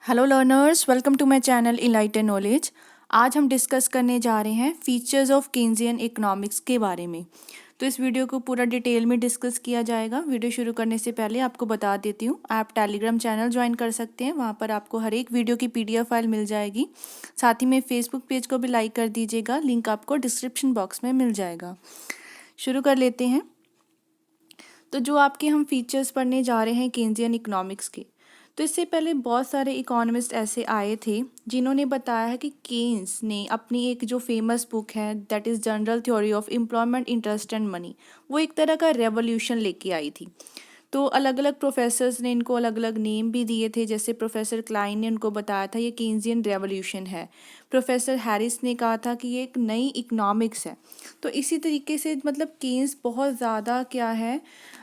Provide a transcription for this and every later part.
Hello learners, welcome to my channel enlighten knowledge. आज हम discuss करने जा रहे हैं फीचर्स ऑफ केन्जियन इकोनॉमिक्स के बारे में। तो इस वीडियो को पूरा डिटेल में डिस्कस किया जाएगा। वीडियो शुरू करने से पहले आपको बता देती हूँ, आप टेलीग्राम चैनल ज्वाइन कर सकते हैं। वहाँ पर आपको हर एक वीडियो की PDF फाइल मिल जाएगी। साथ ही में फेसबुक पेज को भी लाइक कर दीजिएगा, लिंक आपको डिस्क्रिप्शन बॉक्स में मिल जाएगा। शुरू कर लेते हैं। तो जो आपके हम फीचर्स पढ़ने जा रहे हैं केन्जियन इकोनॉमिक्स के, तो इससे पहले बहुत सारे इकोनॉमिस्ट ऐसे आए थे जिन्होंने बताया है कि केन्स ने अपनी एक जो फेमस बुक है that is general theory of employment, interest and money, वो एक तरह का रेवोल्यूशन लेके आई थी। तो अलग अलग प्रोफेसर्स ने इनको अलग अलग नेम भी दिए थे। जैसे प्रोफेसर क्लाइन ने उनको बताया था ये केन्जियन रेवोल्यूशन है। प्रोफेसर हैरिस ने कहा था कि ये एक नई इकोनॉमिक्स है। तो इसी तरीके से मतलब केन्स बहुत ज़्यादा क्या है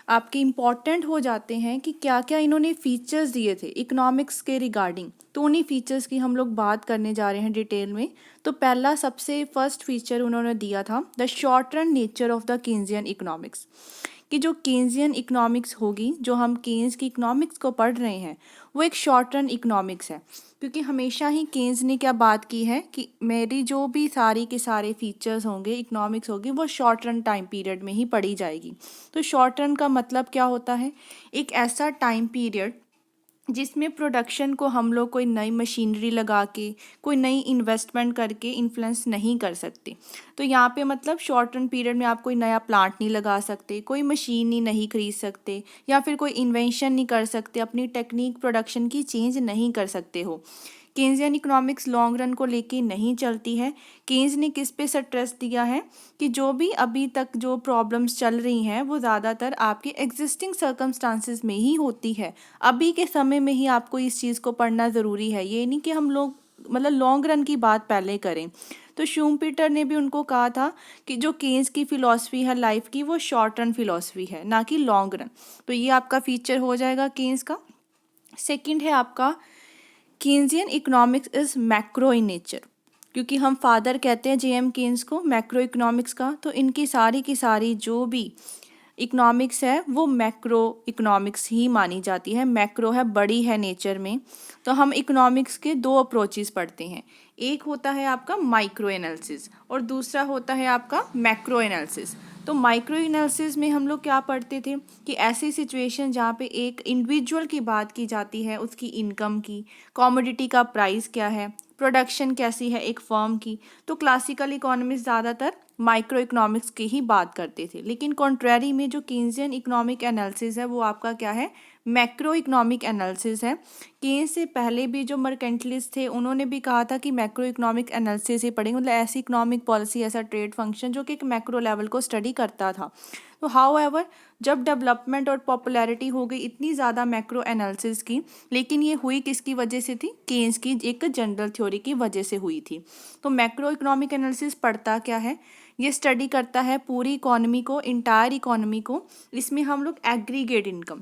आपके इम्पॉर्टेंट हो जाते हैं कि क्या क्या इन्होंने फीचर्स दिए थे इकोनॉमिक्स के रिगार्डिंग। तो उन्हीं फीचर्स की हम लोग बात करने जा रहे हैं डिटेल में। तो पहला सबसे फर्स्ट फीचर उन्होंने दिया था the short run nature of the Keynesian economics, कि जो केन्जियन इकोनॉमिक्स होगी, जो हम केन्स की इकोनॉमिक्स को पढ़ रहे हैं, वो एक शॉर्ट रन इकोनॉमिक्स है। क्योंकि हमेशा ही केन्स ने क्या बात की है कि मेरी जो भी सारी के सारे फीचर्स होंगे, इकोनॉमिक्स होगी, वो शॉर्ट रन टाइम पीरियड में ही पढ़ी जाएगी। तो शॉर्ट रन का मतलब क्या होता है? एक ऐसा टाइम पीरियड जिसमें प्रोडक्शन को हम लोग कोई नई मशीनरी लगा के, कोई नई इन्वेस्टमेंट करके इन्फ्लुएंस नहीं कर सकते। तो यहाँ पे मतलब शॉर्ट टर्म पीरियड में आप कोई नया प्लांट नहीं लगा सकते, कोई मशीन ही नहीं खरीद सकते, या फिर कोई इन्वेंशन नहीं कर सकते, अपनी टेक्निक प्रोडक्शन की चेंज नहीं कर सकते हो। केन्जियन इकोनॉमिक्स लॉन्ग रन को लेके नहीं चलती है। केन्स ने किस पे स्ट्रेस दिया है कि जो भी अभी तक जो प्रॉब्लम्स चल रही हैं वो ज़्यादातर आपके एग्जिस्टिंग सर्कमस्टांसिस में ही होती है। अभी के समय में ही आपको इस चीज़ को पढ़ना ज़रूरी है। ये नहीं कि हम लोग मतलब लॉन्ग रन की बात पहले करें। तो शूम्पीटर ने भी उनको कहा था कि जो केन्स की फ़िलॉसफी है लाइफ की, वो शॉर्ट रन फिलॉसफी है, ना कि लॉन्ग रन। तो ये आपका फीचर हो जाएगा केन्स का। सेकंड है आपका Keynesian economics is macro in nature. क्योंकि हम फादर कहते हैं JM केन्स को मैक्रो इकोनॉमिक्स का, तो इनकी सारी की सारी जो भी इकोनॉमिक्स है वो मैक्रो इकोनॉमिक्स ही मानी जाती है। मैक्रो है, बड़ी है नेचर में। तो हम इकोनॉमिक्स के दो अप्रोचेस पढ़ते हैं। एक होता है आपका माइक्रो एनालिसिस और दूसरा होता है आपका मैक्रो एनालिसिस। तो माइक्रो एनालिसिस में हम लोग क्या पढ़ते थे कि ऐसी सिचुएशन जहाँ पे एक इंडिविजुअल की बात की जाती है, उसकी इनकम की, कमोडिटी का प्राइस क्या है, प्रोडक्शन कैसी है एक फर्म की। तो क्लासिकल इकोनॉमिस्ट ज़्यादातर माइक्रो इकोनॉमिक्स की ही बात करते थे। लेकिन कॉन्ट्रेरी में जो केन्जियन इकोनॉमिक एनालिसिस है वो आपका क्या है, मैक्रो इकोनॉमिक एनालिसिस है। केन्स से पहले भी जो मर्केंटलिस्ट थे उन्होंने भी कहा था कि मैक्रो इकोनॉमिक एनालिसिस ही पढ़ेंगे, मतलब ऐसी इकोनॉमिक पॉलिसी, ऐसा ट्रेड फंक्शन जो कि एक मैक्रो लेवल को स्टडी करता था। तो हाउएवर जब डेवलपमेंट और पॉपुलैरिटी हो गई इतनी ज़्यादा मैक्रो एनालिसिस की, लेकिन ये हुई किसकी वजह से थी? केन्स की एक जनरल थ्योरी की वजह से हुई थी। तो मैक्रो इकोनॉमिक एनालिसिस पढ़ता क्या है? ये स्टडी करता है पूरी इकोनॉमी को, इंटायर इकोनॉमी को। इसमें हम लोग एग्रीगेट इनकम,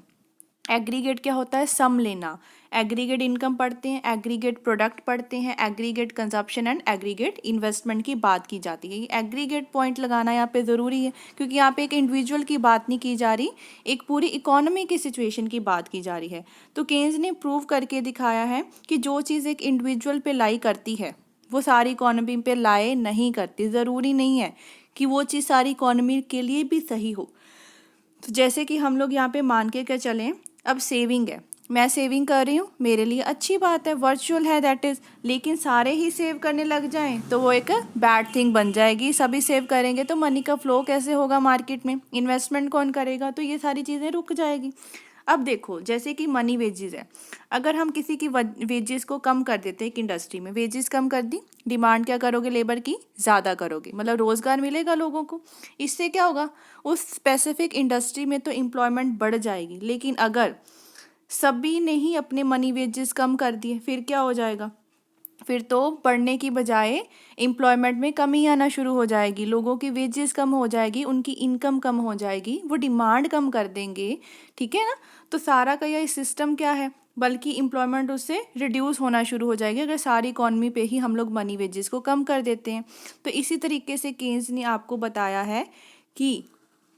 एग्रीगेट क्या होता है? सम लेना। एग्रीगेट इनकम पढ़ते हैं, एग्रीगेट प्रोडक्ट पढ़ते हैं, aggregate consumption and aggregate investment की बात की जाती है। ये एग्रीगेट पॉइंट लगाना यहाँ पे ज़रूरी है क्योंकि यहाँ पे एक इंडिविजुअल की बात नहीं की जा रही, एक पूरी इकोनॉमी की सिचुएशन की बात की जा रही है। तो केन्स ने प्रूव करके दिखाया है कि जो चीज़ एक इंडिविजुअल पे लाई करती है वो सारी इकोनॉमी पे लाए नहीं करती। ज़रूरी नहीं है कि वो चीज़ सारी इकोनॉमी के लिए भी सही हो। तो जैसे कि हम लोग यहाँ पे मान के क्या चलें, अब सेविंग है, मैं सेविंग कर रही हूँ, मेरे लिए अच्छी बात है, वर्चुअल है दैट इज़। लेकिन सारे ही सेव करने लग जाएं तो वो एक बैड थिंग बन जाएगी। सभी सेव करेंगे तो मनी का फ्लो कैसे होगा मार्केट में, इन्वेस्टमेंट कौन करेगा? तो ये सारी चीज़ें रुक जाएगी। अब देखो जैसे कि मनी वेजेस है, अगर हम किसी की वेजेस को कम कर देते हैं, एक इंडस्ट्री में वेजेस कम कर दी, डिमांड क्या करोगे? लेबर की ज़्यादा करोगे, मतलब रोज़गार मिलेगा लोगों को। इससे क्या होगा? उस स्पेसिफिक इंडस्ट्री में तो एम्प्लॉयमेंट बढ़ जाएगी। लेकिन अगर सभी ने ही अपने मनी वेजेस कम कर दिए फिर क्या हो जाएगा? फिर तो बढ़ने की बजाय एम्प्लॉयमेंट में कमी आना शुरू हो जाएगी, लोगों की वेजेस कम हो जाएगी, उनकी इनकम कम हो जाएगी, वो डिमांड कम कर देंगे। ठीक है ना? तो सारा का यह सिस्टम क्या है, बल्कि एम्प्लॉयमेंट उससे रिड्यूस होना शुरू हो जाएगी अगर सारी इकॉनमी पे ही हम लोग मनी वेजेस को कम कर देते हैं। तो इसी तरीके से केन्स ने आपको बताया है कि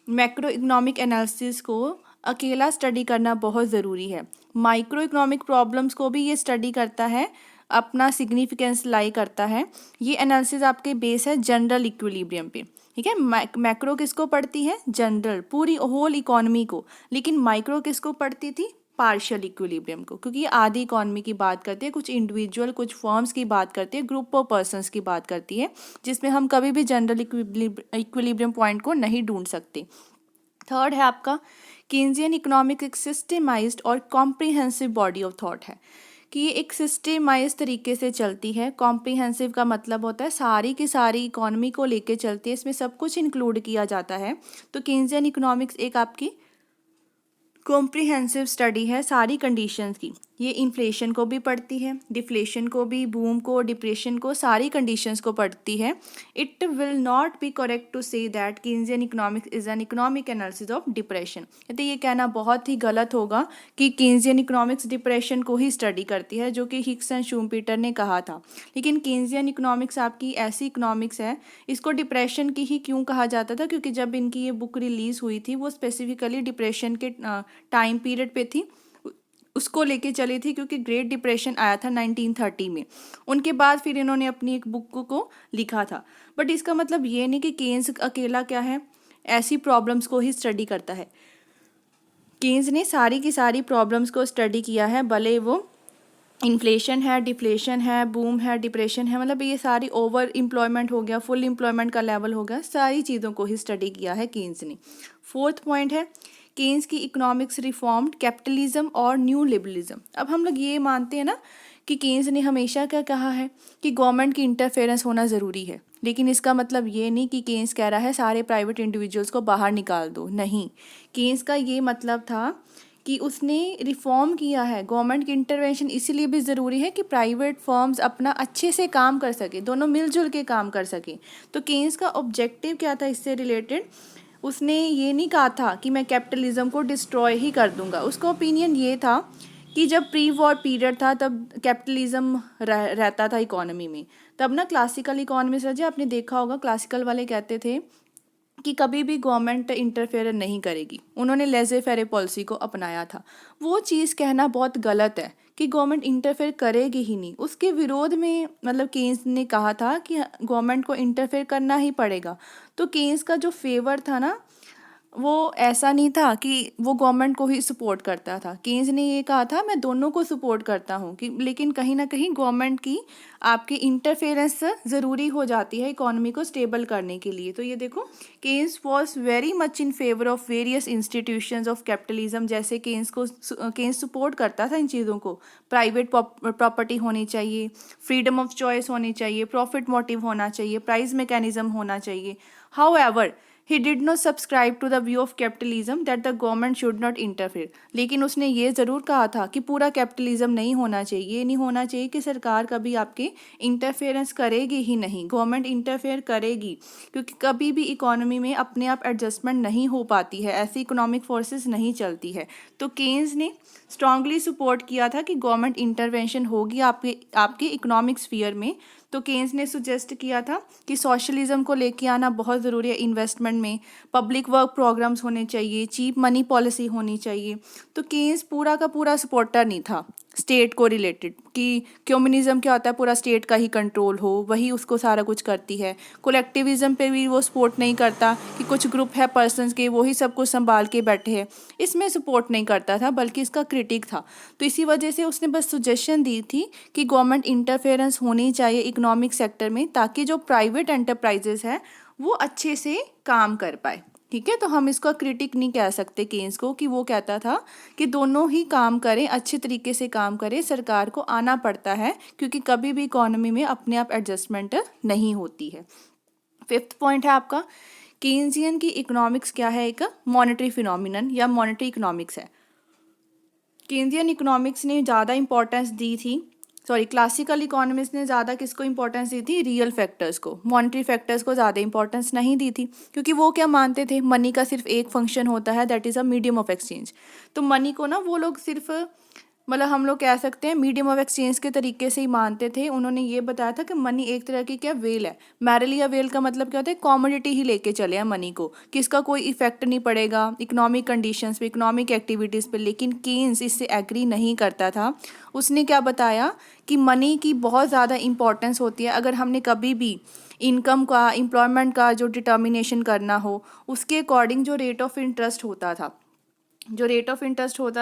मैक्रो इकोनॉमिक एनालिसिस को अकेला स्टडी करना बहुत ज़रूरी है। माइक्रो इकोनॉमिक प्रॉब्लम्स को भी ये स्टडी करता है, अपना सिग्निफिकेंस लाई करता है। ये एनालिसिस आपके बेस है जनरल इक्विलिब्रियम पे, ठीक है। मैक्रो किसको पढ़ती है? जनरल, पूरी होल इकोनॉमी को। लेकिन माइक्रो किसको पढ़ती थी? पार्शियल इक्विलिब्रियम को, क्योंकि ये आधी इकोनॉमी की बात करती है, कुछ इंडिविजुअल, कुछ फर्म्स की बात करती है, ग्रुप ऑफ पर्सन्स की बात करती है, जिसमें हम कभी भी जनरल इक्विलिब्रियम पॉइंट को नहीं ढूंढ सकते। थर्ड है आपका केन्जियन इकोनॉमिक्स एक सिस्टमाइज्ड और कॉम्प्रिहेंसिव बॉडी ऑफ थॉट है, कि ये एक सिस्टमाइज तरीके से चलती है। कॉम्प्रिहेंसिव का मतलब होता है सारी की सारी इकोनॉमी को लेके चलती है, इसमें सब कुछ इंक्लूड किया जाता है। तो केन्जियन इकोनॉमिक्स एक आपकी कॉम्प्रिहेंसिव स्टडी है सारी कंडीशंस की। ये इन्फ्लेशन को भी पढ़ती है, डिफ्लेशन को भी, बूम को, डिप्रेशन को, सारी कंडीशंस को पढ़ती है। It will not be correct to say that Keynesian economics is an economic analysis of depression. तो ये कहना बहुत ही गलत होगा कि केन्जियन इकोनॉमिक्स डिप्रेशन को ही स्टडी करती है, जो कि हिक्स एंड शूमपीटर ने कहा था। लेकिन केन्जियन इकोनॉमिक्स आपकी ऐसी इकोनॉमिक्स है, इसको डिप्रेशन की ही क्यों कहा जाता था? क्योंकि जब इनकी ये बुक रिलीज़ हुई थी वो स्पेसिफिकली डिप्रेशन के टाइम पीरियड पे थी, उसको लेके चली थी, क्योंकि ग्रेट डिप्रेशन आया था 1930 में। उनके बाद फिर इन्होंने अपनी एक बुक को लिखा था। बट इसका मतलब ये नहीं कि केन्स अकेला क्या है, ऐसी प्रॉब्लम्स को ही स्टडी करता है। केन्स ने सारी की सारी प्रॉब्लम्स को स्टडी किया है, भले वो इन्फ्लेशन है, डिफ्लेशन है, बूम है, डिप्रेशन है, मतलब ये सारी ओवर एम्प्लॉयमेंट हो गया, फुल एम्प्लॉयमेंट का लेवल हो गया, सारी चीज़ों को ही स्टडी किया है केन्स ने। फोर्थ पॉइंट है केन्स की इकोनॉमिक्स रिफॉर्म्ड कैपिटलिज्म और न्यू लिबरलिज्म। अब हम लोग ये मानते हैं ना कि केन्स ने हमेशा क्या कहा है कि गवर्नमेंट की इंटरफेरेंस होना ज़रूरी है, लेकिन इसका मतलब ये नहीं कि केन्स कह रहा है सारे प्राइवेट इंडिविजुअल्स को बाहर निकाल दो, नहीं। केन्स का ये मतलब था कि उसने रिफॉर्म किया है। गवर्नमेंट की इंटरवेंशन इसीलिए भी ज़रूरी है कि प्राइवेट फर्म्स अपना अच्छे से काम कर सके, दोनों मिलजुल के काम कर सके। तो केन्स का ऑब्जेक्टिव क्या था इससे रिलेटेड? उसने ये नहीं कहा था कि मैं कैपिटलिज्म को डिस्ट्रॉय ही कर दूंगा। उसका ओपिनियन ये था कि जब प्री वॉर पीरियड था तब कैपिटलिज्म रहता था इकोनॉमी में। तब ना क्लासिकल इकोनॉमी से आपने देखा होगा, क्लासिकल वाले कहते थे कि कभी भी गवर्नमेंट इंटरफेयर नहीं करेगी। उन्होंने लेज़े फेरे पॉलिसी को अपनाया था। वो चीज़ कहना बहुत गलत है कि गवर्नमेंट इंटरफेयर करेगी ही नहीं। उसके विरोध में मतलब केन्स ने कहा था कि गवर्नमेंट को इंटरफेयर करना ही पड़ेगा। तो केन्स का जो फेवर था ना, वो ऐसा नहीं था कि वो गवर्नमेंट को ही सपोर्ट करता था। केन्स ने ये कहा था मैं दोनों को सपोर्ट करता हूँ, कि लेकिन कहीं ना कहीं गवर्नमेंट की आपकी इंटरफेरेंस ज़रूरी हो जाती है इकोनॉमी को स्टेबल करने के लिए। तो ये देखो, Keynes was very much in favour of various institutions of capitalism. जैसे केन्स सपोर्ट करता था इन चीज़ों को, प्राइवेट प्रॉपर्टी होनी चाहिए, फ्रीडम ऑफ चॉइस होनी चाहिए, प्रॉफिट मोटिव होना चाहिए, प्राइस मैकेनिज्म होना चाहिए। However he did not subscribe to the view of capitalism that the government should not interfere। लेकिन उसने ये ज़रूर कहा था कि पूरा कैपिटलिज्म नहीं होना चाहिए, ये नहीं होना चाहिए कि सरकार कभी आपके इंटरफेरेंस करेगी ही नहीं, गवर्नमेंट इंटरफेयर करेगी, क्योंकि कभी भी इकोनॉमी में अपने आप एडजस्टमेंट नहीं हो पाती है, ऐसी इकोनॉमिक फोर्सेस नहीं चलती है। तो केन्स ने स्ट्रांगली सपोर्ट किया था कि गवर्नमेंट इंटरवेंशन होगी आपके इकोनॉमिक स्फीयर में। तो केन्स ने सुजेस्ट किया था कि सोशलिज्म को लेके आना बहुत ज़रूरी है इन्वेस्टमेंट में, पब्लिक वर्क प्रोग्राम्स होने चाहिए, चीप मनी पॉलिसी होनी चाहिए। तो केन्स पूरा का पूरा सपोर्टर नहीं था स्टेट को रिलेटेड, कि कम्युनिज्म क्या होता है, पूरा स्टेट का ही कंट्रोल हो, वही उसको सारा कुछ करती है। कोलेक्टिविज्म पे भी वो सपोर्ट नहीं करता कि कुछ ग्रुप है पर्सनस के, वही सब कुछ संभाल के बैठे हैं, इसमें सपोर्ट नहीं करता था, बल्कि इसका क्रिटिक था। तो इसी वजह से उसने बस सजेशन दी थी कि गवर्नमेंट इंटरफेरेंस होनी चाहिए इकोनॉमिक सेक्टर में, ताकि जो प्राइवेट एंटरप्राइजेस है वो अच्छे से काम कर पाए। ठीक है, तो हम इसका क्रिटिक नहीं कह सकते केन्स को, कि वो कहता था कि दोनों ही काम करें, अच्छे तरीके से काम करें, सरकार को आना पड़ता है, क्योंकि कभी भी इकोनॉमी में अपने आप एडजस्टमेंट नहीं होती है। फिफ्थ पॉइंट है आपका केन्सियन की इकोनॉमिक्स क्या है, एक मॉनेटरी फिनोमिनन या मॉनेटरी इकोनॉमिक्स है। केन्सियन इकोनॉमिक्स ने ज़्यादा इंपॉर्टेंस दी थी, क्लासिकल इकोनॉमिक्स ने ज़्यादा किसको इंपॉर्टेंस दी थी, रियल फैक्टर्स को, मॉनेटरी फैक्टर्स को ज़्यादा इंपॉर्टेंस नहीं दी थी, क्योंकि वो क्या मानते थे, मनी का सिर्फ एक फंक्शन होता है, that is a medium of exchange. तो मनी को ना वो लोग सिर्फ मतलब हम लोग कह सकते हैं मीडियम ऑफ एक्सचेंज के तरीके से ही मानते थे। उन्होंने ये बताया था कि मनी एक तरह की क्या वेल है। मैरिली या वेल का मतलब क्या होता है, कॉमोडिटी ही लेके चले हैं मनी को, कि इसका कोई इफेक्ट नहीं पड़ेगा इकोनॉमिक कंडीशंस पे, इकोनॉमिक एक्टिविटीज़ पे। लेकिन केन्स इससे एग्री नहीं करता था। उसने क्या बताया कि मनी की बहुत ज़्यादा इंपॉर्टेंस होती है। अगर हमने कभी भी इनकम का, एम्प्लॉयमेंट का जो डिटर्मिनेशन करना हो, उसके अकॉर्डिंग जो रेट ऑफ इंटरेस्ट होता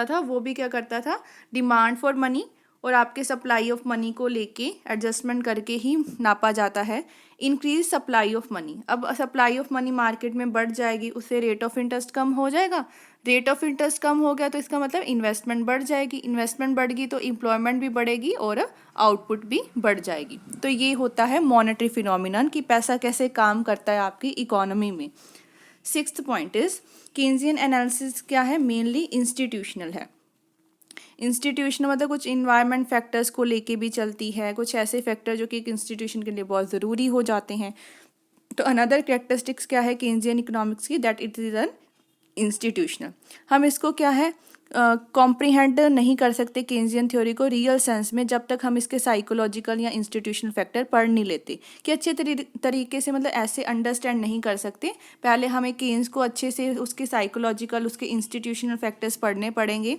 था, वो भी क्या करता था, डिमांड फॉर मनी और आपके सप्लाई ऑफ मनी को लेके एडजस्टमेंट करके ही नापा जाता है। इंक्रीज सप्लाई ऑफ मनी, अब सप्लाई ऑफ मनी मार्केट में बढ़ जाएगी, उससे रेट ऑफ इंटरेस्ट कम हो जाएगा। रेट ऑफ इंटरेस्ट कम हो गया तो इसका मतलब इन्वेस्टमेंट बढ़ जाएगी, इन्वेस्टमेंट बढ़ गई तो एम्प्लॉयमेंट भी बढ़ेगी और आउटपुट भी बढ़ जाएगी। तो ये होता है मॉनेटरी फिनोमिनन कि पैसा कैसे काम करता है आपकी इकोनॉमी में। Sixth point is Keynesian analysis क्या है, मेनली इंस्टीट्यूशनल है। इंस्टीट्यूशनल मतलब कुछ इन्वायरमेंट फैक्टर्स को लेके भी चलती है, कुछ ऐसे फैक्टर जो कि एक इंस्टीट्यूशन के लिए बहुत ज़रूरी हो जाते हैं। तो अनदर कैरेक्टरिस्टिक्स क्या है केन्जियन इकोनॉमिक्स की, that it is an institutional. हम इसको क्या है कॉम्प्रीहेंड नहीं कर सकते केन्जियन थ्योरी को रियल सेंस में जब तक हम इसके साइकोलॉजिकल या इंस्टीट्यूशनल फैक्टर पढ़ नहीं लेते, कि अच्छे तरीके से मतलब ऐसे अंडरस्टैंड नहीं कर सकते। पहले हमें केन्स को अच्छे से उसके साइकोलॉजिकल, उसके इंस्टीट्यूशनल फैक्टर्स पढ़ने पड़ेंगे।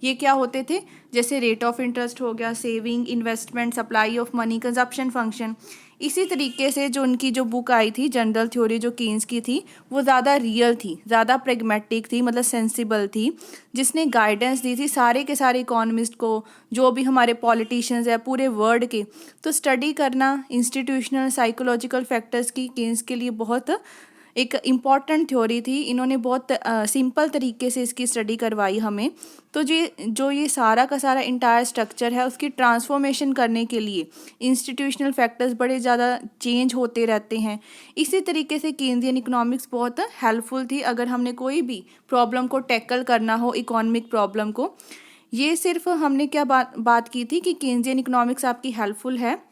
ये क्या होते थे, जैसे रेट ऑफ इंटरेस्ट हो गया, saving, investment, supply of money, consumption function. इसी तरीके से जो उनकी जो बुक आई थी जनरल थ्योरी जो केन्स की थी, वो ज़्यादा रियल थी, ज़्यादा प्रेगमेटिक थी, मतलब सेंसिबल थी, जिसने गाइडेंस दी थी सारे के सारे इकोनॉमिस्ट को, जो भी हमारे पॉलिटिशियंस है पूरे वर्ल्ड के। तो स्टडी करना इंस्टीट्यूशनल साइकोलॉजिकल फैक्टर्स की केन्स के लिए बहुत एक इम्पॉर्टेंट थ्योरी थी। इन्होंने बहुत सिंपल तरीके से इसकी स्टडी करवाई हमें। तो जो ये सारा का सारा इंटायर स्ट्रक्चर है, उसकी ट्रांसफॉर्मेशन करने के लिए इंस्टीट्यूशनल फैक्टर्स बड़े ज़्यादा चेंज होते रहते हैं। इसी तरीके से केन्जियन इकोनॉमिक्स बहुत हेल्पफुल थी अगर हमने कोई भी प्रॉब्लम को टैकल करना हो, इकोनॉमिक प्रॉब्लम को। ये सिर्फ हमने क्या बात की थी कि केन्जियन इकोनॉमिक्स आपकी हेल्पफुल है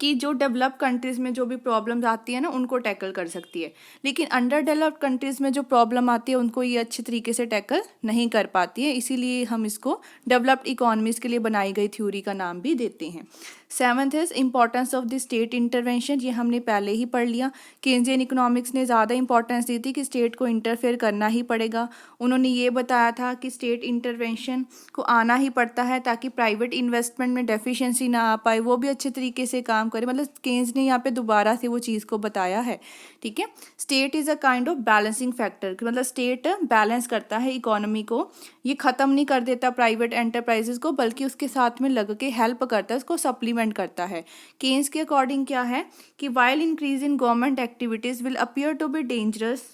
कि जो डेवलप कंट्रीज़ में जो भी प्रॉब्लम्स आती है ना, उनको टैकल कर सकती है। लेकिन अंडर डेवलप्ड कंट्रीज़ में जो प्रॉब्लम आती है उनको ये अच्छे तरीके से टैकल नहीं कर पाती है। इसीलिए हम इसको डेवलप्ड इकोनॉमीज़ के लिए बनाई गई थ्योरी का नाम भी देते हैं। Seventh is importance of the state intervention. ये हमने पहले ही पढ़ लिया। केन्जियन इकोनॉमिक्स ने ज़्यादा इंपॉर्टेंस दी थी कि स्टेट को इंटरफेयर करना ही पड़ेगा। उन्होंने ये बताया था कि स्टेट इंटरवेंशन को आना ही पड़ता है ताकि प्राइवेट इन्वेस्टमेंट में डेफिशिएंसी ना आ पाए, वो भी अच्छे तरीके से काम करे। मतलब केन्स ने यहाँ पे दोबारा से वो चीज़ को बताया है। ठीक है, state is a kind of balancing factor, मतलब स्टेट बैलेंस करता है इकोनॉमी को। ये ख़त्म नहीं कर देता प्राइवेट एंटरप्राइजेस को, बल्कि उसके साथ में लग के हेल्प करता है, उसको सप्लीमेंट करता है। केन्स के अकॉर्डिंग क्या है कि while increase in government activities will appear to be dangerous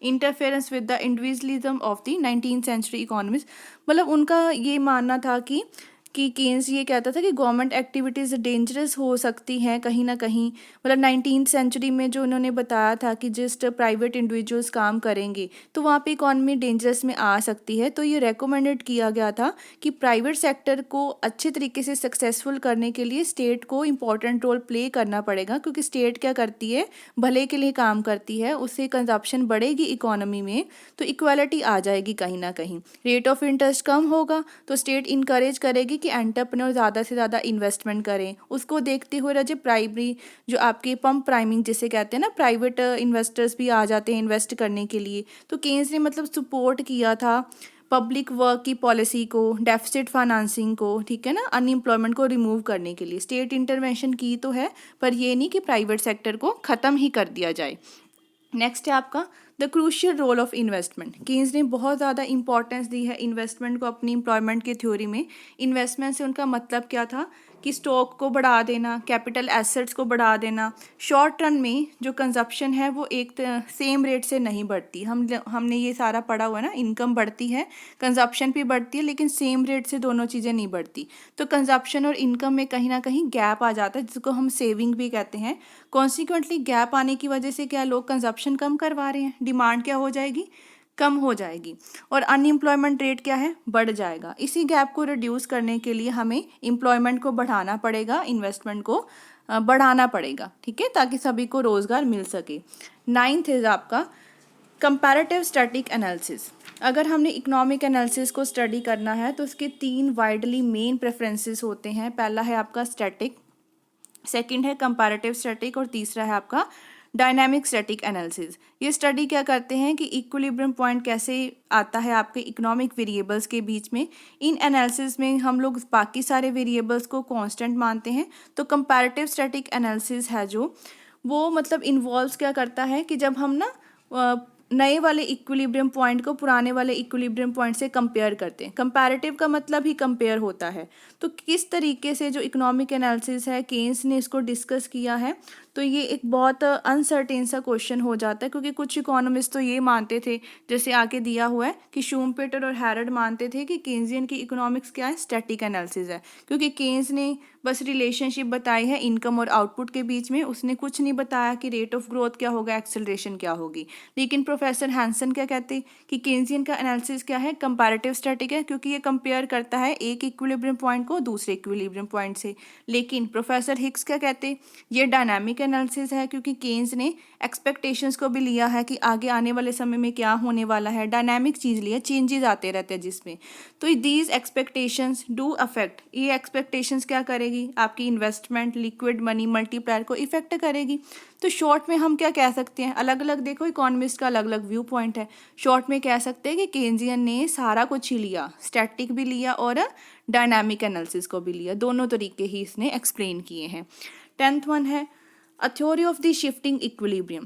interference with the individualism of the 19th century economist. मतलब उनका ये मानना था कि केन्स ये कहता था कि गवर्नमेंट एक्टिविटीज़ डेंजरस हो सकती हैं कहीं ना कहीं। मतलब 19th सेंचुरी में जो उन्होंने बताया था कि जस्ट प्राइवेट इंडिविजुअल्स काम करेंगे तो वहाँ पे इकॉनमी डेंजरस में आ सकती है। तो ये रेकमेंडेड किया गया था कि प्राइवेट सेक्टर को अच्छे तरीके से सक्सेसफुल करने के लिए स्टेट को इम्पॉर्टेंट रोल प्ले करना पड़ेगा, क्योंकि स्टेट क्या करती है, भले के लिए काम करती है, उससे कंजप्शन बढ़ेगी इकोनॉमी में तो इक्वालिटी आ जाएगी कहीं ना कहीं। रेट ऑफ इंटरेस्ट कम होगा तो स्टेट इनकरेज करेगी कि एंटरप्रेन्योर ज़्यादा से ज़्यादा इन्वेस्टमेंट करें। उसको देखते हुए रजे प्राइमरी जो आपके पंप प्राइमिंग जिसे कहते हैं ना, प्राइवेट इन्वेस्टर्स भी आ जाते हैं इन्वेस्ट करने के लिए। तो केन्स ने मतलब सपोर्ट किया था पब्लिक वर्क की पॉलिसी को, डेफिसिट फाइनेंसिंग को, ठीक है ना, अनएम्प्लॉयमेंट को रिमूव करने के लिए स्टेट इंटरवेंशन की तो है, पर ये नहीं कि प्राइवेट सेक्टर को ख़त्म ही कर दिया जाए। नेक्स्ट है आपका the crucial role of investment. Keynes ने बहुत ज़्यादा इंपॉर्टेंस दी है इन्वेस्टमेंट को अपनी एम्प्लॉयमेंट की थ्योरी में। इन्वेस्टमेंट से उनका मतलब क्या था कि स्टॉक को बढ़ा देना, कैपिटल एसेट्स को बढ़ा देना। शॉर्ट टर्म में जो कंजप्शन है वो एक सेम रेट से नहीं बढ़ती। हमने ये सारा पढ़ा हुआ है ना, इनकम बढ़ती है, कंजप्शन भी बढ़ती है, लेकिन सेम रेट से दोनों चीज़ें नहीं बढ़ती। तो कंजप्शन और इनकम में कहीं ना कहीं गैप आ जाता है, जिसको हम सेविंग भी कहते हैं। कॉन्सिक्वेंटली गैप आने की वजह से क्या लोग कंजप्शन कम करवा रहे हैं, डिमांड क्या हो जाएगी, कम हो जाएगी, और अनएम्प्लॉयमेंट रेट क्या है, बढ़ जाएगा। इसी गैप को रिड्यूस करने के लिए हमें एम्प्लॉयमेंट को बढ़ाना पड़ेगा, इन्वेस्टमेंट को बढ़ाना पड़ेगा, ठीक है, ताकि सभी को रोज़गार मिल सके। नाइन्थ इज आपका कंपैरेटिव स्टैटिक एनालिसिस। अगर हमने इकोनॉमिक एनालिसिस को स्टडी करना है तो उसके 3 वाइडली मेन प्रेफरेंसेस होते हैं। पहला है आपका स्टैटिक, सेकंड है कंपैरेटिव स्टैटिक और तीसरा है आपका डायनामिक स्टैटिक एनालिसिस। ये स्टडी क्या करते हैं कि इक्विलिब्रियम पॉइंट कैसे आता है आपके इकोनॉमिक वेरिएबल्स के बीच में। इन एनालिसिस में हम लोग बाकी सारे वेरिएबल्स को कांस्टेंट मानते हैं। तो कंपैरेटिव स्टैटिक एनालिसिस है जो वो मतलब इन्वॉल्व्स क्या करता है कि जब हम ना नए वाले इक्विलिब्रियम पॉइंट को पुराने वाले इक्विलिब्रियम पॉइंट से कंपेयर करते हैं। कंपैरेटिव का मतलब ही कंपेयर होता है। तो किस तरीके से जो इकोनॉमिक एनालिसिस है केन्स ने इसको डिस्कस किया है, तो ये एक बहुत अनसर्टेन सा क्वेश्चन हो जाता है, क्योंकि कुछ इकोनॉमिस्ट तो ये मानते थे, जैसे आगे दिया हुआ है कि शूम्पेटर और हैरड मानते थे कि केन्जियन की इकोनॉमिक्स क्या है, स्टैटिक एनालिसिस है, क्योंकि केन्स ने बस रिलेशनशिप बताई है इनकम और आउटपुट के बीच में। उसने कुछ नहीं बताया कि रेट ऑफ ग्रोथ क्या होगा, एक्सेलरेशन क्या होगी। लेकिन प्रोफेसर हैंसन क्या कहते कि केन्जियन का एनालिसिस क्या है, कंपैरेटिव स्टैटिक है, क्योंकि ये कंपेयर करता है एक इक्विलिब्रियम पॉइंट को दूसरे इक्विलिब्रियम पॉइंट से। लेकिन प्रोफेसर हिक्स क्या कहते, ये डायनामिक एनालिसिस है, क्योंकि केन्स ने एक्सपेक्टेशंस को भी लिया है कि आगे आने वाले समय में क्या होने वाला है। डायनामिक चीज़ लिया, चेंजेस आते रहते हैं जिसमें। तो दीज एक्सपेक्टेशंस डू अफेक्ट, ये एक्सपेक्टेशंस क्या करेगी, आपकी इन्वेस्टमेंट, लिक्विड मनी मल्टीप्लायर को इफेक्ट करेगी। तो शॉर्ट में हम क्या कह सकते हैं, अलग अलग देखो इकोनॉमिस्ट का अलग अलग व्यू पॉइंट है। शॉर्ट में कह सकते हैं कि केन्जियन ने सारा कुछ ही लिया, स्टैटिक भी लिया और डायनामिक एनालिसिस को भी लिया, दोनों तरीके ही इसने एक्सप्लेन किए हैं। 10th वन है a theory of the shifting equilibrium.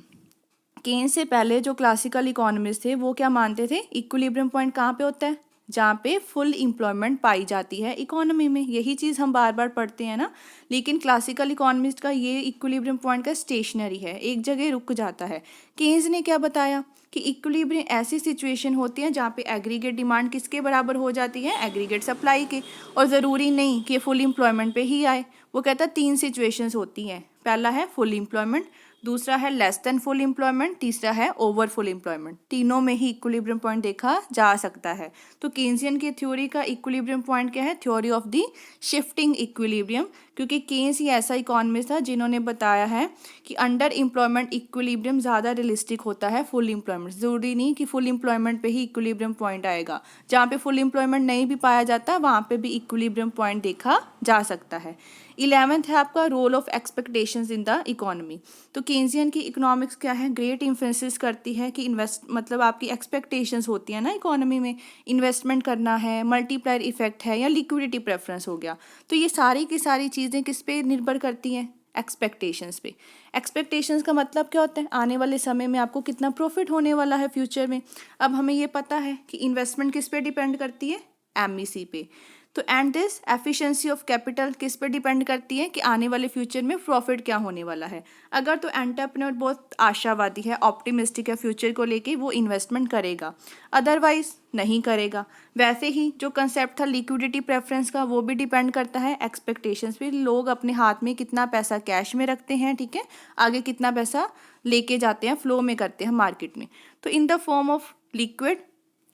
Keynes से पहले जो क्लासिकल इकोनॉमिस्ट थे वो क्या मानते थे, इक्विलिब्रियम पॉइंट कहाँ पे होता है, जहाँ पे फुल एम्प्लॉयमेंट पाई जाती है इकोनॉमी में। यही चीज़ हम बार बार पढ़ते हैं ना। लेकिन क्लासिकल इकोनॉमिस्ट का ये इक्विलिब्रियम पॉइंट का स्टेशनरी है, एक जगह रुक जाता है। केन्स ने क्या बताया कि इक्विलिब्रियम ऐसी सिचुएशन होती है जहाँ पे एग्रीगेट डिमांड किसके बराबर हो जाती है, एग्रीगेट सप्लाई के, और ज़रूरी नहीं कि फुल एम्प्लॉयमेंट पे ही आए। वो कहता है 3 सिचुएशंस होती हैं। पहला है फुल एम्प्लॉयमेंट, दूसरा है लेस देन फुल एम्प्लॉयमेंट, तीसरा है ओवर फुल एम्प्लॉयमेंट। तीनों में ही इक्विलिब्रियम पॉइंट देखा जा सकता है। तो केन्सियन की थ्योरी का इक्विलिब्रियम पॉइंट क्या है, theory of the shifting equilibrium, क्योंकि केन्स ही ऐसा इकोनॉमिस्ट था जिन्होंने बताया है कि अंडर एम्प्लॉयमेंट इक्विलिब्रियम ज़्यादा रियलिस्टिक होता है फुल एम्प्लॉयमेंट। ज़रूरी नहीं कि फुल एम्प्लॉयमेंट पे ही इक्विलिब्रियम पॉइंट आएगा, जहाँ पे फुल एम्प्लॉयमेंट नहीं भी पाया जाता वहाँ पे भी इक्विलिब्रियम पॉइंट देखा जा सकता है। 11th है आपका role of expectations in the economy. तो केन्सियन की इकोनॉमिक्स क्या है, ग्रेट इन्फ्लुएंसेस करती है कि इन्वेस्ट मतलब आपकी एक्सपेक्टेशंस होती है ना इकोनॉमी में, इन्वेस्टमेंट करना है, मल्टीप्लायर इफेक्ट है, या लिक्विडिटी प्रेफरेंस हो गया। तो ये सारी की सारी चीज़ें किस पे निर्भर करती हैं, एक्सपेक्टेशंस पे। एक्सपेक्टेशंस का मतलब क्या होता है, आने वाले समय में आपको कितना प्रॉफिट होने वाला है फ्यूचर में। अब हमें ये पता है कि इन्वेस्टमेंट किस पे डिपेंड करती है, एमईसी पे। तो and this efficiency of capital किस पे डिपेंड करती है कि आने वाले फ्यूचर में प्रॉफिट क्या होने वाला है। अगर तो एंटरप्रेन्योर बहुत आशावादी है, ऑप्टिमिस्टिक है फ्यूचर को लेके, वो इन्वेस्टमेंट करेगा, अदरवाइज नहीं करेगा। वैसे ही जो कंसेप्ट था लिक्विडिटी प्रेफरेंस का, वो भी डिपेंड करता है एक्सपेक्टेशंस पे। लोग अपने हाथ में कितना पैसा कैश में रखते हैं, ठीक है, आगे कितना पैसा लेके जाते हैं, फ्लो में करते हैं मार्केट में। तो in the form of liquid,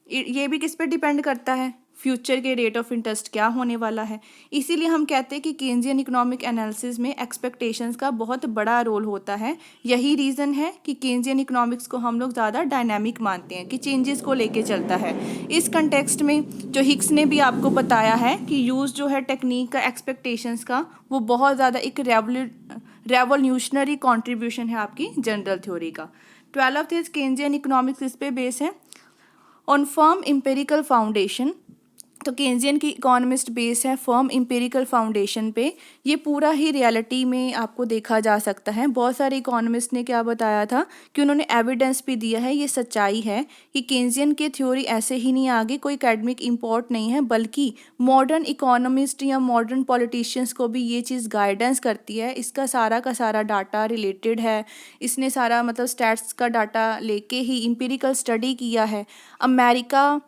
ये भी किस पे डिपेंड करता है, फ्यूचर के रेट ऑफ इंटरेस्ट क्या होने वाला है। इसीलिए हम कहते हैं कि केन्जियन इकोनॉमिक एनालिसिस में एक्सपेक्टेशंस का बहुत बड़ा रोल होता है। यही रीज़न है कि केन्जियन इकोनॉमिक्स को हम लोग ज़्यादा डायनामिक मानते हैं, कि चेंजेस को लेके चलता है। इस कंटेक्स्ट में जो हिक्स ने भी आपको बताया है कि यूज़ जो है टेक्निक का एक्सपेक्टेशंस का, वो बहुत ज़्यादा एक रेवोल्यूशनरी कॉन्ट्रीब्यूशन है आपकी जनरल थ्योरी का। 12th इज केन्जियन इकोनॉमिक्स इस पे बेस है ऑन फर्म एम्पिरिकल फाउंडेशन। तो केन्जियन की इकोनॉमिस्ट बेस है फर्म एम्पिरिकल फाउंडेशन पे। ये पूरा ही रियलिटी में आपको देखा जा सकता है। बहुत सारे इकोनॉमिस्ट ने क्या बताया था कि उन्होंने एविडेंस भी दिया है, ये सच्चाई है कि केन्जियन की थ्योरी ऐसे ही नहीं आगे कोई एकेडमिक इम्पोर्ट नहीं है, बल्कि मॉडर्न इकोनॉमिस्ट या मॉडर्न पॉलिटिशियंस को भी ये चीज़ गाइडेंस करती है। इसका का सारा डाटा रिलेटेड है, इसने सारा मतलब स्टैट्स का डाटा लेके ही एम्पिरिकल स्टडी किया है। अमेरिका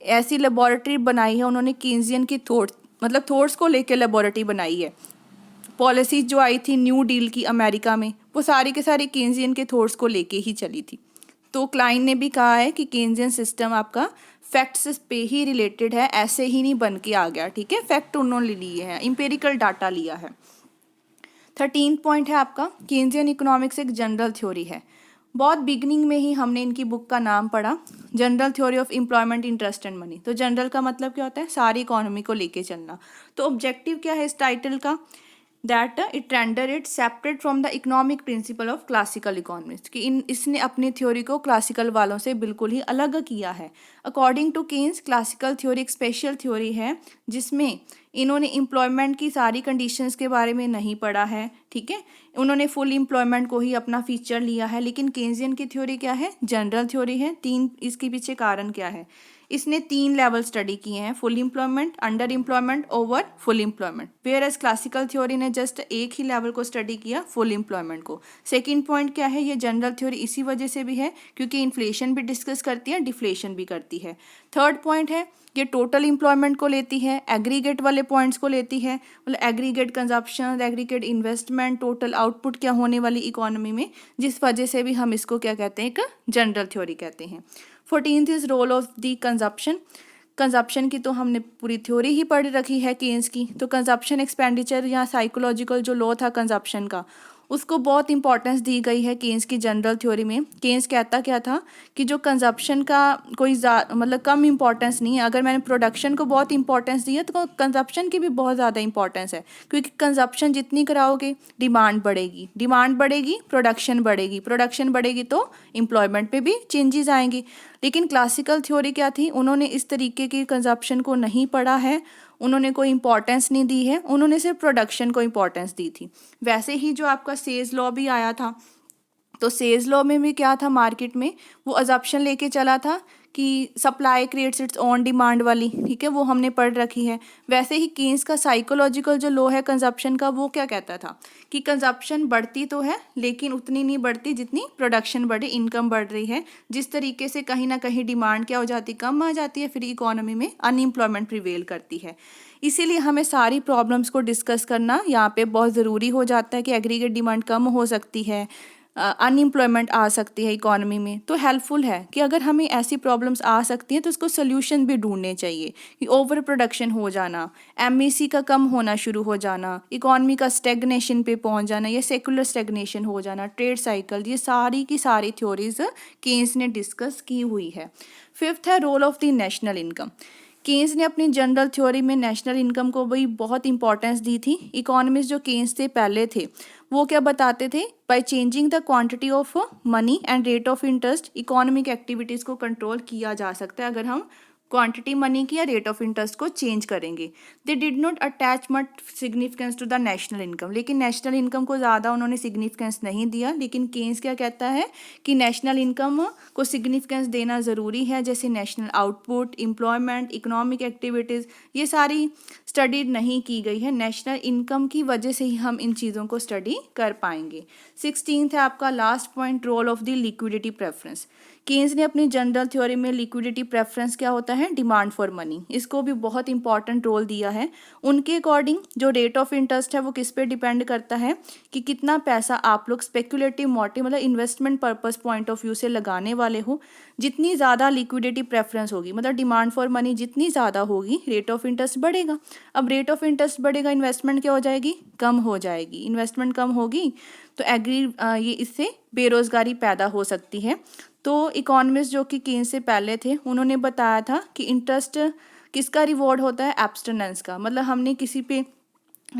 ऐसी लेबोरेटरी बनाई है उन्होंने केन्जियन की थॉट्स को लेके लेबोरेटरी बनाई है। पॉलिसीज जो आई थी न्यू डील की अमेरिका में, वो सारी के सारी केन्जियन के थॉट्स को लेके ही चली थी। तो क्लाइन ने भी कहा है कि केन्जियन सिस्टम आपका फैक्ट्स पे ही रिलेटेड है, ऐसे ही नहीं बन के आ गया, ठीक है, फैक्ट उन्होंने लिए हैं, एम्पिरिकल डाटा लिया है। 13 पॉइंट है आपका, केन्जियन इकोनॉमिक्स एक जनरल थ्योरी है। बहुत बिगनिंग में ही हमने इनकी बुक का नाम पढ़ा, general theory of employment, interest and money. तो जनरल का मतलब क्या होता है, सारी इकोनॉमी को लेके चलना। तो ऑब्जेक्टिव क्या है इस टाइटल का, that it render it separate from the economic principle of classical economist, कि इसने अपनी थ्योरी को क्लासिकल वालों से बिल्कुल ही अलग किया है। According to Keynes, classical theory एक स्पेशल थ्योरी है जिसमें इन्होंने एम्प्लॉयमेंट की सारी कंडीशंस के बारे में नहीं पढ़ा है, ठीक है। उन्होंने फुल एम्प्लॉयमेंट को ही अपना फीचर लिया है। लेकिन केन्जियन की थ्योरी क्या है, जनरल थ्योरी है। तीन, इसके पीछे कारण क्या है, इसने 3 लेवल स्टडी किए हैं, full employment, under employment, over full employment. Where as classical theory ने जस्ट एक ही लेवल को स्टडी किया, फुल एम्प्लॉयमेंट को। सेकंड पॉइंट क्या है, ये जनरल थ्योरी इसी वजह से भी है क्योंकि इन्फ्लेशन भी डिस्कस करती है, डिफ्लेशन भी करती है। थर्ड पॉइंट है, ये टोटल एम्प्लॉयमेंट को लेती है, एग्रीगेट वाले पॉइंट्स को लेती है, मतलब aggregate consumption, aggregate investment, total output क्या होने वाली इकोनॉमी में, जिस वजह से भी हम इसको क्या कहते हैं, एक जनरल थ्योरी कहते हैं। 14th is role of the consumption. Consumption की तो हमने पूरी थ्योरी ही पढ़ रखी है केन्स की। तो कंजप्शन एक्सपेंडिचर या साइकोलॉजिकल जो लॉ था कंजप्शन का, उसको बहुत इंपॉर्टेंस दी गई है केन्स की जनरल थ्योरी में। केन्स कहता क्या था कि जो कंजप्शन का कोई मतलब कम इंपॉर्टेंस नहीं है। अगर मैंने प्रोडक्शन को बहुत इंपॉर्टेंस दी है तो कंजप्शन की भी बहुत ज़्यादा इंपॉर्टेंस है, क्योंकि कंजप्शन जितनी कराओगे डिमांड बढ़ेगी, डिमांड बढ़ेगी प्रोडक्शन बढ़ेगी, प्रोडक्शन बढ़ेगी तो एम्प्लॉयमेंट पे भी चेंजेस आएंगी। लेकिन क्लासिकल थ्योरी क्या थी, उन्होंने इस तरीके की कंजप्शन को नहीं पढ़ा है, उन्होंने कोई इंपॉर्टेंस नहीं दी है, उन्होंने सिर्फ प्रोडक्शन को इंपॉर्टेंस दी थी। वैसे ही जो आपका सेज लॉ भी आया था, तो सेज लॉ में भी क्या था, मार्केट में वो अजप्शन लेके चला था कि supply creates it's on demand वाली, ठीक है, वो हमने पढ़ रखी है। वैसे ही केन्स का साइकोलॉजिकल जो लॉ है कंजप्शन का, वो क्या कहता था कि कंजप्शन बढ़ती तो है लेकिन उतनी नहीं बढ़ती जितनी प्रोडक्शन बढ़े, इनकम बढ़ रही है। जिस तरीके से कहीं ना कहीं डिमांड क्या हो जाती, कम आ जाती है, फिर इकोनॉमी में अनएम्प्लॉयमेंट प्रिवेल करती है। इसीलिए हमें सारी प्रॉब्लम्स को डिस्कस करना यहाँ पे बहुत ज़रूरी हो जाता है कि एग्रीगेट डिमांड कम हो सकती है, अनएम्प्लॉयमेंट आ सकती है इकोनॉमी में। तो हेल्पफुल है कि अगर हमें ऐसी प्रॉब्लम्स आ सकती हैं तो उसको सोल्यूशन भी ढूंढने चाहिए, कि ओवर प्रोडक्शन हो जाना, एमईसी का कम होना शुरू हो जाना, इकोनॉमी का स्टेगनेशन पे पहुंच जाना या सेकुलर स्टेगनेशन हो जाना, ट्रेड साइकिल, ये सारी की सारी थ्योरीज केन्स ने डिस्कस की हुई है। फिफ्थ है role of the national income. Keynes ने अपनी जनरल थ्योरी में नेशनल इनकम को भी बहुत इंपॉर्टेंस दी थी। इकोनॉमिस्ट जो केन्स से पहले थे वो क्या बताते थे, by changing the quantity of money and rate of interest economic activities को कंट्रोल किया जा सकता है अगर हम क्वांटिटी मनी की या रेट ऑफ इंटरेस्ट को चेंज करेंगे। They did not attach much significance to the national income, लेकिन नेशनल इनकम को ज़्यादा उन्होंने सिग्निफिकेंस नहीं दिया। लेकिन केन्स क्या कहता है कि नेशनल इनकम को सिग्निफिकेंस देना ज़रूरी है, जैसे national output, employment, economic activities, ये सारी स्टडी नहीं की गई है। नेशनल इनकम की वजह से ही हम इन चीज़ों को स्टडी कर पाएंगे। 16th है आपका last point, role of the liquidity preference. Keynes ने अपनी जनरल थ्योरी में लिक्विडिटी प्रेफरेंस क्या होता है, डिमांड फॉर मनी, इसको भी बहुत इंपॉर्टेंट रोल दिया है। उनके अकॉर्डिंग जो रेट ऑफ इंटरेस्ट है वो किस पे डिपेंड करता है कि कितना पैसा आप लोग स्पेकुलेटिव मोटिव मतलब investment purpose point of view से लगाने वाले हो। जितनी ज़्यादा लिक्विडिटी प्रेफरेंस होगी, मतलब डिमांड फॉर मनी जितनी ज़्यादा होगी, रेट ऑफ इंटरेस्ट बढ़ेगा। अब रेट ऑफ इंटरेस्ट बढ़ेगा, इन्वेस्टमेंट क्या हो जाएगी, कम हो जाएगी। इन्वेस्टमेंट कम होगी तो ये इससे बेरोज़गारी पैदा हो सकती है। तो इकोनॉमिस्ट जो कि केन्स से पहले थे उन्होंने बताया था कि इंटरेस्ट किसका रिवॉर्ड होता है, एब्सटेनेंस का। मतलब हमने किसी पे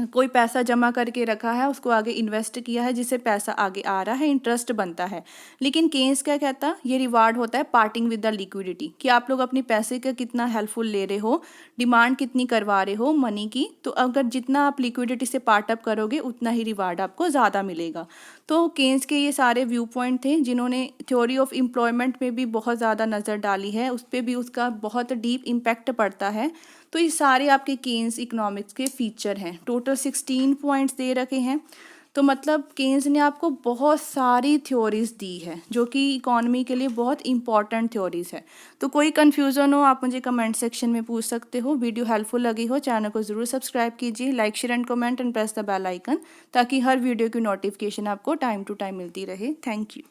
कोई पैसा जमा करके रखा है, उसको आगे इन्वेस्ट किया है, जिससे पैसा आगे आ रहा है, इंटरेस्ट बनता है। लेकिन केन्स क्या कहता, ये रिवार्ड होता है पार्टिंग विद द लिक्विडिटी, कि आप लोग अपनी पैसे का कितना हेल्पफुल ले रहे हो, डिमांड कितनी करवा रहे हो मनी की। तो अगर जितना आप लिक्विडिटी से पार्ट अप करोगे उतना ही रिवार्ड आपको ज़्यादा मिलेगा। तो केन्स के ये सारे व्यू पॉइंट थे जिन्होंने थ्योरी ऑफ एम्प्लॉयमेंट में भी बहुत ज़्यादा नज़र डाली है, उस पर भी उसका बहुत डीप इम्पैक्ट पड़ता है। तो ये सारे आपके केन्स इकोनॉमिक्स के फीचर हैं। टोटल 16 पॉइंट्स दे रखे हैं। तो मतलब केन्स ने आपको बहुत सारी थ्योरीज दी है जो कि इकोनॉमी के लिए बहुत इंपॉर्टेंट थ्योरीज है। तो कोई कन्फ्यूज़न हो आप मुझे कमेंट सेक्शन में पूछ सकते हो। वीडियो हेल्पफुल लगी हो चैनल को ज़रूर सब्सक्राइब कीजिए, like share and comment and press the bell icon, ताकि हर वीडियो की नोटिफिकेशन आपको टाइम टू टाइम मिलती रहे। Thank you.